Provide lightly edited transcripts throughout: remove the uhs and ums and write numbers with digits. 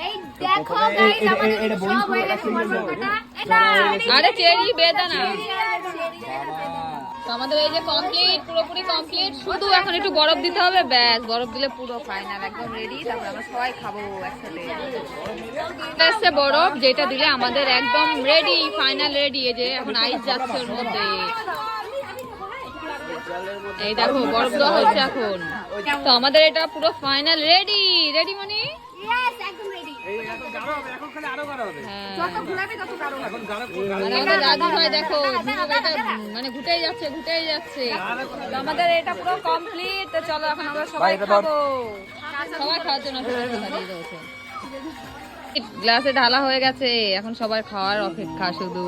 এই দেখো গাইস আমাদের সব হয়ে গেছে মরমরকাটা। এটা আরে চেরি বেদানা তো আমাদের এই যে কমপ্লিট, পুরোপুরি কমপ্লিট। শুধু এখন একটু বরফ দিতে হবে, ব্যাস বরফ দিলে পুরো ফাইনাল একদম রেডি। তারপর আমরা সবাই খাবো একসাথে। এসছে বরফ, যেটা দিলে আমাদের একদম রেডি, ফাইনাল রেডি। এই যে এখন আইস যাচ্ছে ওর মধ্যে। এই দেখো বরফ দেওয়া হচ্ছে এখন। তো আমাদের এটা পুরো ফাইনাল রেডি। রেডি মানে ইয়েস একদম রেডি। এই এখন গাঢ় হবে, এখন খালি আরো গাঢ় হবে। যত ঘুরাবে তত গাঢ় হবে। এখন গাঢ় মানে আমাদের দাদু ভাই দেখো মানে ঘুটেই যাচ্ছে, ঘুটেই যাচ্ছে। তো আমাদের এটা পুরো কমপ্লিট। তো চলো এখন আমরা সবাই খাবো। সবাই খাওয়ার জন্য দিয়ে দিয়েছে। গ্লাসে ঢালা হয়ে গেছে, এখন সবার খাওয়ার অপেক্ষা শুধু।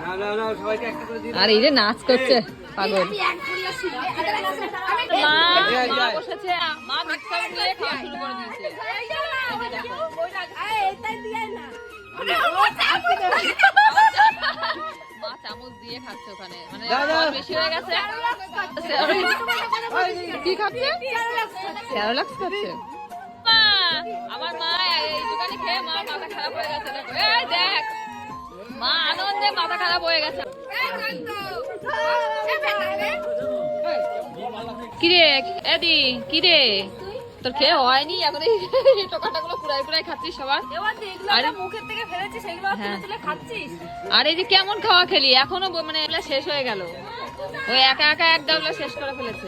না না না, সবাইকে একটা করে দিন। আর এই যে নাচ করছে পাগল। আমি এক ঘুরিয়ে শিখবে। মা বসেছে, মা মিক্সার দিয়ে খাওয়া শুরু করে দিয়েছে। এটাই দিয়ে না। মা চামচ দিয়ে খাচ্ছে ওখানে, মানে দাদা। জল বেশি হয়ে গেছে। কি খাচ্ছে? স্যারলাক্স খাচ্ছে। মা, আমার মা এই দোকানে খেয়ে মা মাথা খারাপ হয়ে গেছে। দেখো, এই দেখ, মা আনন্দে মাথা খারাপ হয়ে গেছে। কিরে এদি, কিরে তোর খেয়ে হয়নি এখন? এই টোকাটাগুলো পুরাই পুরাই খাচ্ছিস সবার। আরে মুখের থেকে ফেলেছি সেগুলো হ্যাঁ। তুলে খাচ্ছিস। আর এই যে কেমন খাওয়া খেলি, এখনো মানে শেষ হয়ে গেল। ওই একা একা এক ডাবলা শেষ করে ফেলেছে।